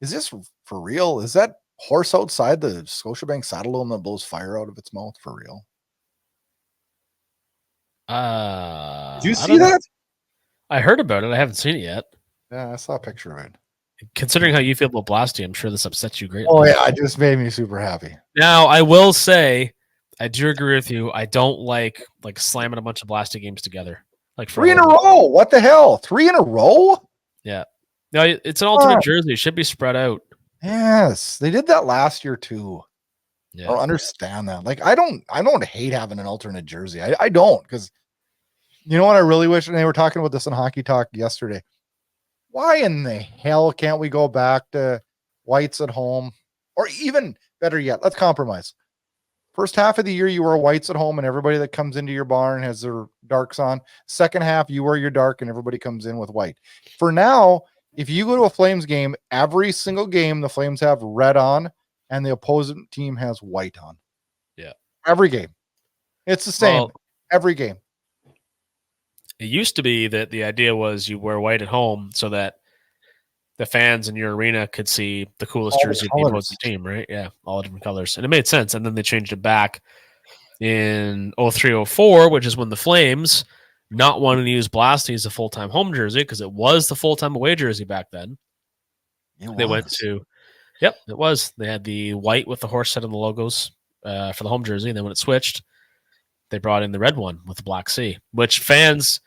[SPEAKER 2] is this for real? Is that horse outside the Scotiabank Saddledome that blows fire out of its mouth for real? Did you see that?
[SPEAKER 1] I heard about it. I haven't seen it yet.
[SPEAKER 2] Yeah, I saw a picture of it.
[SPEAKER 1] Considering how you feel about Blasty, I'm sure this upsets you greatly.
[SPEAKER 2] Oh yeah, it just made me super happy.
[SPEAKER 1] Now, I will say, I do agree with you. I don't like slamming a bunch of Blasty games together. Like
[SPEAKER 2] 3 in a row. What the hell? 3 in a row?
[SPEAKER 1] Yeah. No, it's an alternate jersey. It should be spread out.
[SPEAKER 2] Yes, they did that last year too.
[SPEAKER 1] Yeah.
[SPEAKER 2] I don't understand that. Like, I don't hate having an alternate jersey. I don't, because you know what I really wish, and they were talking about this in Hockey Talk yesterday. Why in the hell can't we go back to whites at home? Or even better yet, let's compromise. First half of the year, you wear whites at home, and everybody that comes into your barn has their darks on. Second half, you wear your dark, and everybody comes in with white. For now, if you go to a Flames game, every single game, the Flames have red on, and the opposing team has white on.
[SPEAKER 1] Yeah.
[SPEAKER 2] Every game. It's the same. Every game.
[SPEAKER 1] It used to be that the idea was you wear white at home so that the fans in your arena could see the coolest jersey of the opposing team, right? Yeah, all different colors. And it made sense. And then they changed it back in 03-04, which is when the Flames, not wanting to use Blasty as a full-time home jersey, because it was the full-time away jersey back then. They went to, it was. They had the white with the horse head and the logos for the home jersey. And then when it switched, they brought in the red one with the black C, which fans,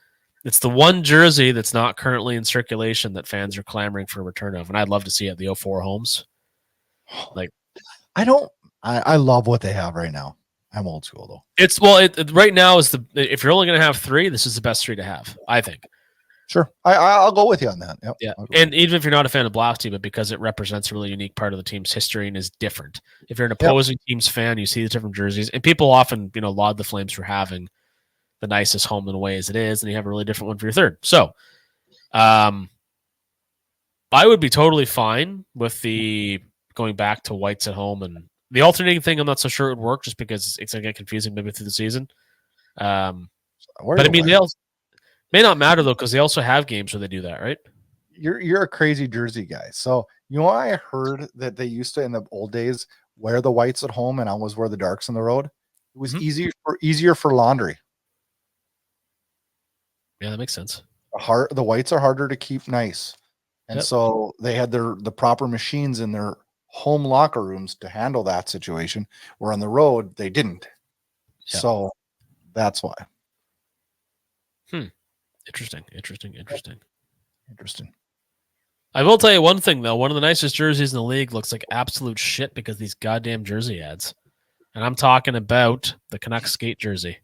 [SPEAKER 1] it's the one jersey that's not currently in circulation that fans are clamoring for a return of. And I'd love to see it, the 04 homes.
[SPEAKER 2] I love what they have right now. I'm old school though.
[SPEAKER 1] Right now is if you're only going to have 3, this is the best 3 to have, I think.
[SPEAKER 2] Sure. I'll go with you on that. Yep.
[SPEAKER 1] Yeah. And even if you're not a fan of Blasty, but because it represents a really unique part of the team's history and is different. If you're an opposing team's fan, you see the different jerseys. And people often, laud the Flames for having the nicest home and away as it is, and you have a really different one for your third. So I would be totally fine with the going back to whites at home, and the alternating thing I'm not so sure it would work just because it's going to get confusing maybe through the season. But I mean, may not matter though, because they also have games where they do that, right?
[SPEAKER 2] You're a crazy jersey guy. So I heard that they used to in the old days wear the whites at home and always wear the darks on the road. It was easier for laundry.
[SPEAKER 1] Yeah, that makes sense.
[SPEAKER 2] The whites are harder to keep nice, and so they had the proper machines in their home locker rooms to handle that situation. Where on the road they didn't. Yeah. So that's why.
[SPEAKER 1] Interesting. I will tell you one thing, though. One of the nicest jerseys in the league looks like absolute shit because of these goddamn jersey ads. And I'm talking about the Canucks skate jersey.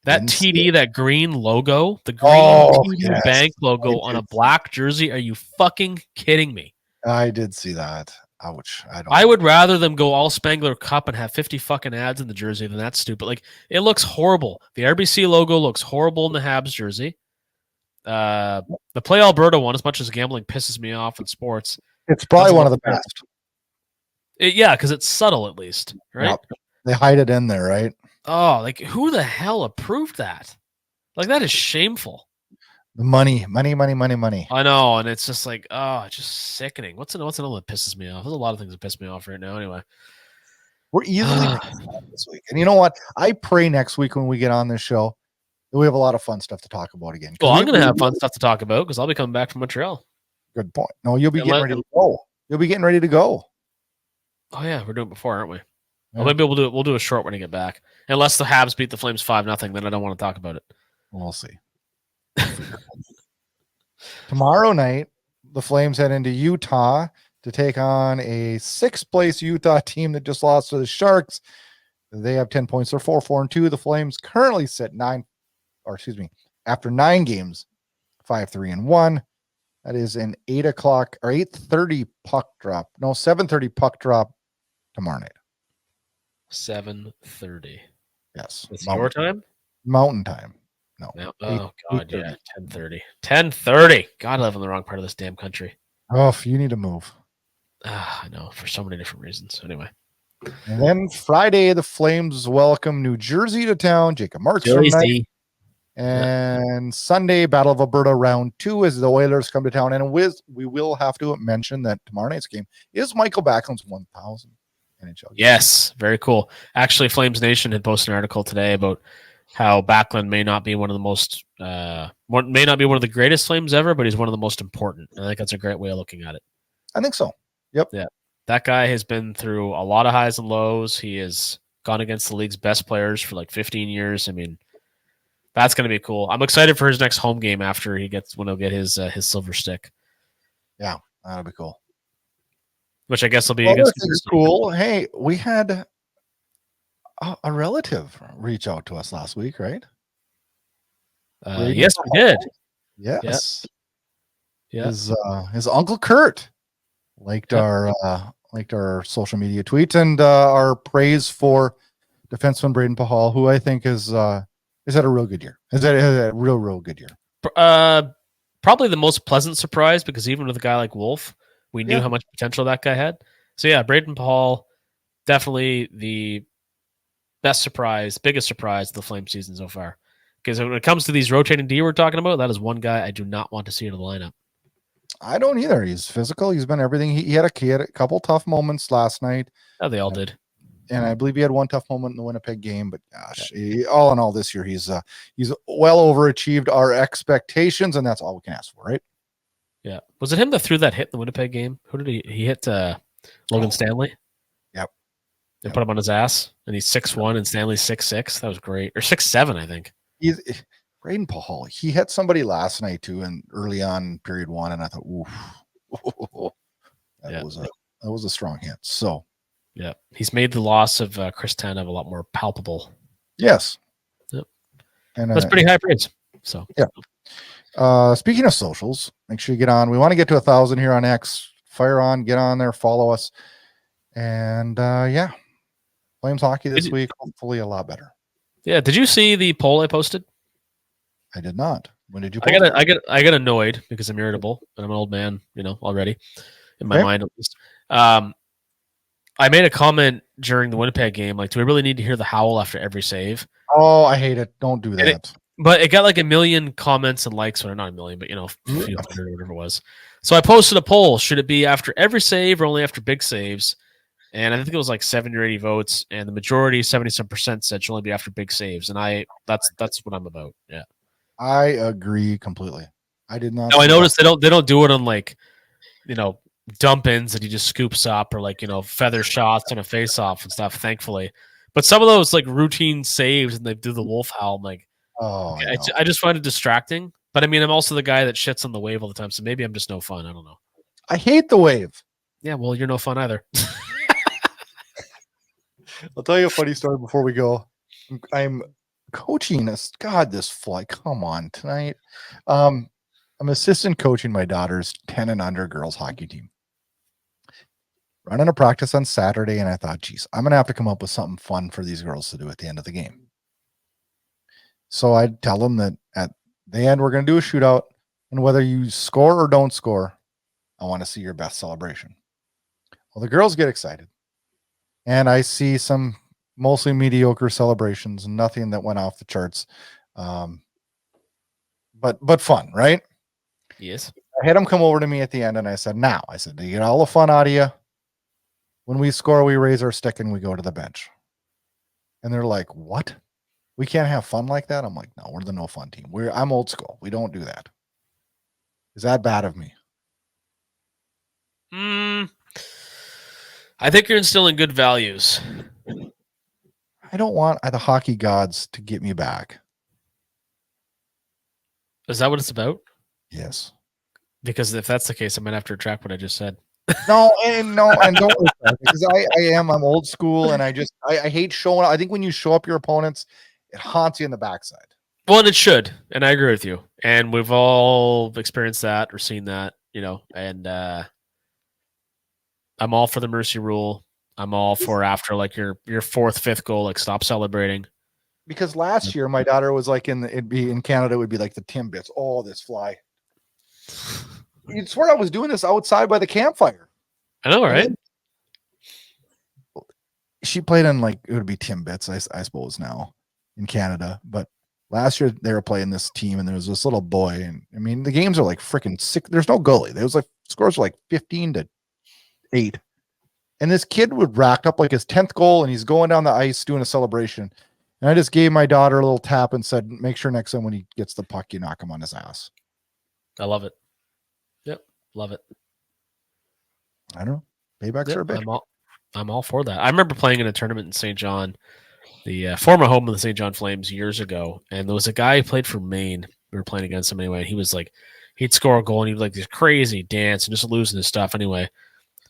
[SPEAKER 1] That TD, that green logo, the green TD Bank logo on a black jersey. Are you fucking kidding me?
[SPEAKER 2] I did see that. Ouch.
[SPEAKER 1] I would rather them go all Spangler Cup and have 50 fucking ads in the jersey than that stupid. Like, it looks horrible. The RBC logo looks horrible in the Habs jersey. The Play Alberta one, as much as gambling pisses me off in sports,
[SPEAKER 2] it's probably one of the best.
[SPEAKER 1] Because it's subtle at least, right?
[SPEAKER 2] Yep. They hide it in there, right?
[SPEAKER 1] Oh, like who the hell approved that? Like that is shameful.
[SPEAKER 2] The money.
[SPEAKER 1] I know, and it's just like, it's just sickening. What's another that pisses me off? There's a lot of things that piss me off right now. Anyway,
[SPEAKER 2] we're easily this week, and you know what? I pray next week when we get on this show, we have a lot of fun stuff to talk about again.
[SPEAKER 1] Well, I'm going to have fun stuff to talk about because I'll be coming back from Montreal.
[SPEAKER 2] Good point. No, you'll be getting ready to go. You'll be getting ready to go.
[SPEAKER 1] Oh yeah, we're doing it before, aren't we? Yeah. Well, maybe we'll do it. We'll do a short when I get back. Unless the Habs beat the Flames 5-0, then I don't want to talk about it.
[SPEAKER 2] We'll see. Tomorrow night, the Flames head into Utah to take on a 6th place Utah team that just lost to the Sharks. They have 10 points. They're 4-4-2. The Flames currently sit after 9 games, 5-3-1. That is an 8 o'clock or 8:30 puck drop. No, 7:30 puck drop tomorrow night.
[SPEAKER 1] 7:30.
[SPEAKER 2] Yes.
[SPEAKER 1] It's your time?
[SPEAKER 2] Mountain time. No.
[SPEAKER 1] Oh, God, yeah. 10:30. 10:30. God, I live in the wrong part of this damn country.
[SPEAKER 2] Oh, you need to move.
[SPEAKER 1] I know, for so many different reasons. Anyway.
[SPEAKER 2] And then Friday, the Flames welcome New Jersey to town. Jacob Markstrom night. And Sunday, Battle of Alberta round 2 as the Oilers come to town. And we will have to mention that tomorrow night's game is Michael Backlund's 1,000 NHL game. Yes,
[SPEAKER 1] very cool. Actually, Flames Nation had posted an article today about how Backlund may not be one of the most, may not be one of the greatest Flames ever, but he's one of the most important. I think that's a great way of looking at it.
[SPEAKER 2] I think so. Yep.
[SPEAKER 1] Yeah. That guy has been through a lot of highs and lows. He has gone against the league's best players for like 15 years. I mean, that's going to be cool. I'm excited for his next home game after when he'll get his silver stick.
[SPEAKER 2] Yeah, that'll be cool.
[SPEAKER 1] Which I guess will be
[SPEAKER 2] cool. Hey, we had a relative reach out to us last week, right?
[SPEAKER 1] Yes, we did.
[SPEAKER 2] Yes. Yeah. His Uncle Kurt liked our social media tweets and our praise for defenseman Braden Pahal, who I think has had a real good year. Has had a real good year.
[SPEAKER 1] Probably the most pleasant surprise because even with a guy like Wolf, we knew how much potential that guy had. So yeah, Braden Pahal, definitely the biggest surprise of the Flame season so far. Because when it comes to these rotating D we're talking about, that is one guy I do not want to see in the lineup.
[SPEAKER 2] I don't either. He's physical. He's been everything. He had a couple tough moments last night.
[SPEAKER 1] Oh, they all did.
[SPEAKER 2] And I believe he had one tough moment in the Winnipeg game. But gosh, all in all, this year he's well overachieved our expectations, and that's all we can ask for, right?
[SPEAKER 1] Yeah. Was it him that threw that hit in the Winnipeg game? Who did he hit? Logan Stanley.
[SPEAKER 2] Yep.
[SPEAKER 1] They put him on his ass, and he's 6'1", and Stanley's 6'6". That was great, or 6'7", I think.
[SPEAKER 2] Braden Pahal, he hit somebody last night too, and early on period 1, and I thought, oof, that was a strong hit. So,
[SPEAKER 1] yeah, he's made the loss of Chris Tanev a lot more palpable.
[SPEAKER 2] Yes,
[SPEAKER 1] yep, and that's pretty high praise. So,
[SPEAKER 2] yeah, Speaking of socials, make sure you get on. We want to get to 1,000 here on X. Fire on, get on there, follow us. And yeah, Flames hockey this week, hopefully a lot better.
[SPEAKER 1] Yeah, did you see the poll I posted?
[SPEAKER 2] I did not. When did you post it?
[SPEAKER 1] I get annoyed because I'm irritable and I'm an old man, already in my mind at least. I made a comment during the Winnipeg game, like, do we really need to hear the howl after every save?
[SPEAKER 2] Oh, I hate it. Don't do that.
[SPEAKER 1] But it got like 1 million comments and likes, or not 1 million, but a few hundred or whatever it was. So I posted a poll: should it be after every save or only after big saves? And I think it was like 70 or 80 votes, and the majority, 70% said should only be after big saves. And that's what I'm about. Yeah,
[SPEAKER 2] I agree completely. I did not.
[SPEAKER 1] No, I noticed they don't do it on like, dump ins that he just scoops up, or like feather shots on a face off and stuff. Thankfully, but some of those like routine saves and they do the wolf howl. I'm like,
[SPEAKER 2] oh,
[SPEAKER 1] I just find it distracting. But I mean, I'm also the guy that shits on the wave all the time, so maybe I'm just no fun. I don't know.
[SPEAKER 2] I hate the wave.
[SPEAKER 1] Yeah, well, you're no fun either.
[SPEAKER 2] I'll tell you a funny story before we go. I'm coaching this. God, this fly. Come on tonight. I'm assistant coaching my daughter's 10 and under girls hockey team. Running a practice on Saturday, and I thought, geez, I'm gonna have to come up with something fun for these girls to do at the end of the game. So I tell them that at the end we're gonna do a shootout, and whether you score or don't score, I want to see your best celebration. Well, the girls get excited. And I see some mostly mediocre celebrations and nothing that went off the charts. But fun, right?
[SPEAKER 1] Yes.
[SPEAKER 2] I had them come over to me at the end and I said, do you get all the fun out of you? When we score, we raise our stick and we go to the bench. And they're like, what? We can't have fun like that? I'm like, no, we're the no fun team. I'm old school. We don't do that. Is that bad of me?
[SPEAKER 1] I think you're instilling good values.
[SPEAKER 2] I don't want the hockey gods to get me back.
[SPEAKER 1] Is that what it's about?
[SPEAKER 2] Yes.
[SPEAKER 1] Because if that's the case, I might have to retract what I just said.
[SPEAKER 2] No, and don't because I'm old school, and I hate showing. I think when you show up your opponents, it haunts you in the backside.
[SPEAKER 1] Well, and it should, and I agree with you. And we've all experienced that or seen that, and I'm all for the mercy rule. I'm all for after like your fourth, fifth goal, like stop celebrating.
[SPEAKER 2] Because last year my daughter was like it'd be in Canada, it would be like the Timbits. Oh, this fly. You'd swear I was doing this outside by the campfire.
[SPEAKER 1] I know, right?
[SPEAKER 2] She played in like it would be Timbits, I suppose now in Canada. But last year they were playing this team and there was this little boy, and I mean the games are like freaking sick. There's no goalie. There was like scores were like 15-8. And this kid would rack up like his 10th goal and he's going down the ice doing a celebration. And I just gave my daughter a little tap and said, make sure next time when he gets the puck, you knock him on his ass.
[SPEAKER 1] I love it. Yep. Love it.
[SPEAKER 2] I don't know. Paybacks are a bitch.
[SPEAKER 1] I'm all for that. I remember playing in a tournament in St. John, the former home of the St. John Flames years ago. And there was a guy who played for Maine. We were playing against him anyway. And he was like, he'd score a goal and he'd like this crazy dance and just losing his stuff anyway.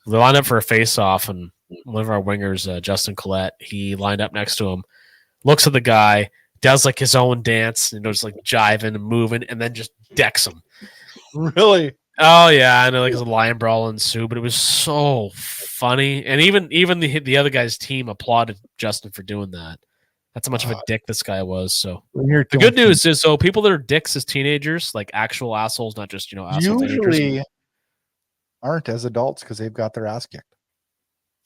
[SPEAKER 1] We lined up for a face-off, and one of our wingers, Justin Collette, he lined up next to him, looks at the guy, does like his own dance, just like jiving and moving, and then just decks him.
[SPEAKER 2] Really?
[SPEAKER 1] Oh yeah, I know, like it was a lion brawl ensued, but it was so funny. And even the other guy's team applauded Justin for doing that. That's how much of a dick this guy was. So the good news is, so people that are dicks as teenagers, like actual assholes, not just assholes.
[SPEAKER 2] Usually aren't as adults because they've got their ass kicked,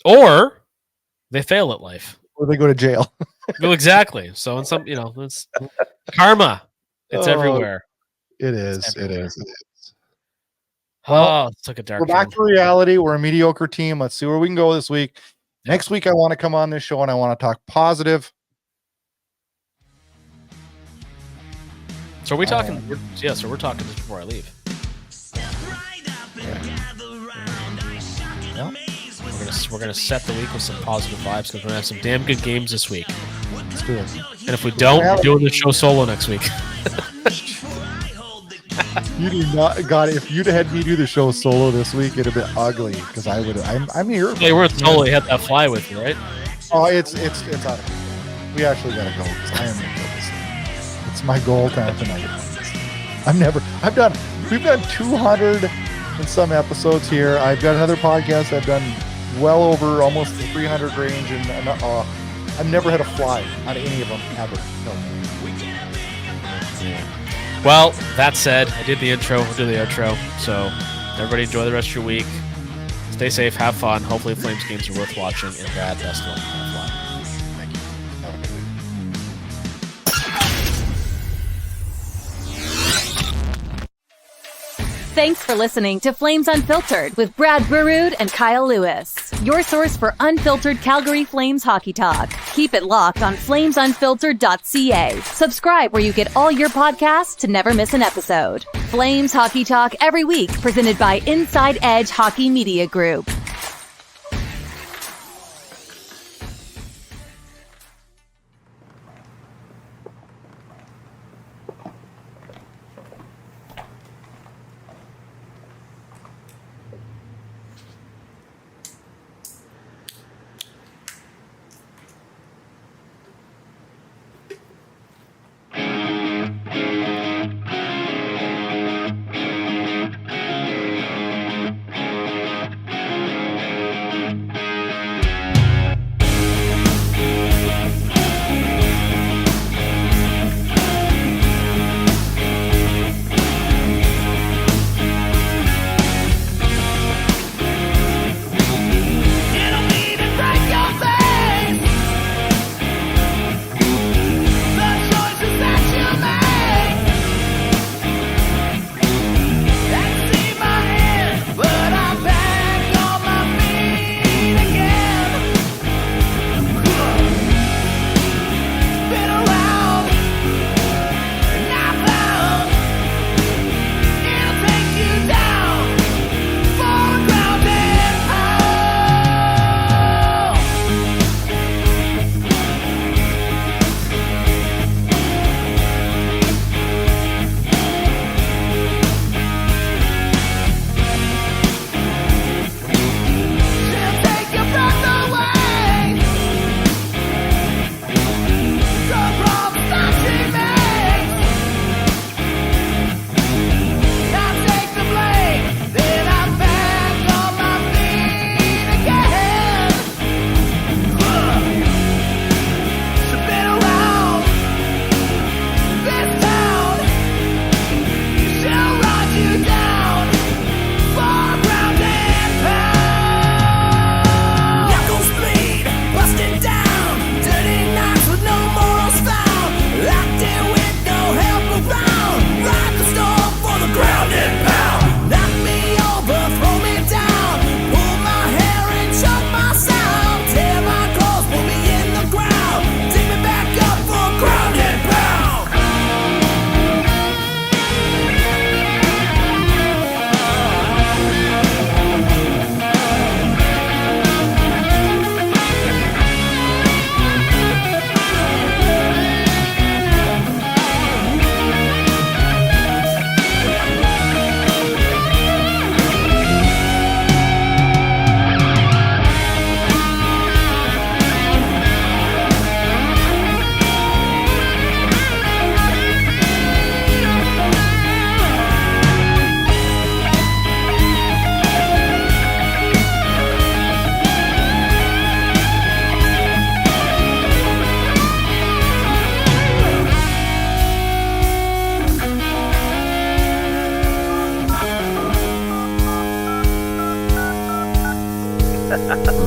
[SPEAKER 1] or they fail at life,
[SPEAKER 2] or they go to jail.
[SPEAKER 1] Well, exactly. So in some, it's karma. It's everywhere.
[SPEAKER 2] It is. It is.
[SPEAKER 1] Well, it's like a dark.
[SPEAKER 2] We're back to reality. We're a mediocre team. Let's see where we can go this week. Next week, I want to come on this show and I want to talk positive.
[SPEAKER 1] So are we talking? So we're talking this before I leave.
[SPEAKER 2] Yeah.
[SPEAKER 1] We're gonna set the week with some positive vibes because we're gonna have some damn good games this week.
[SPEAKER 2] Let's do it.
[SPEAKER 1] And if we don't, we're doing the show solo next week.
[SPEAKER 2] You do not got it. If you'd had me do the show solo this week, it'd have been ugly because I would. I'm here.
[SPEAKER 1] Hey, we're solo. You had that fly with you, right?
[SPEAKER 2] Oh, it's out of control. We actually gotta go. I am gonna kill this thing. It's my goal time tonight. We've done 200 and some episodes here. I've got another podcast I've done well over almost the 300 range, and I've never had a fly on any of them ever. No.
[SPEAKER 1] Well, that said, I did the intro. We'll do the outro. So everybody enjoy the rest of your week. Stay safe, have fun. Hopefully Flames games are worth watching. And Brad, best of luck.
[SPEAKER 2] Thank you. Have a good week.
[SPEAKER 3] Thanks for listening to Flames Unfiltered with Brad Burud and Kyle Lewis, your source for unfiltered Calgary Flames hockey talk. Keep it locked on flamesunfiltered.ca. Subscribe where you get all your podcasts to never miss an episode. Flames hockey talk every week, presented by Inside Edge Hockey Media Group.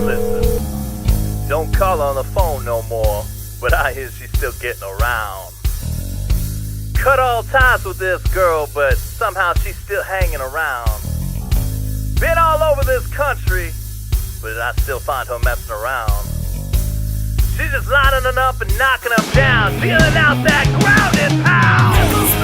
[SPEAKER 4] Listen, don't call on the phone no more, but I hear she's still getting around. Cut all ties with this girl, but somehow she's still hanging around. Been all over this country, but I still find her messing around. She's just lining them up and knocking them down, dealing out that grounded pound.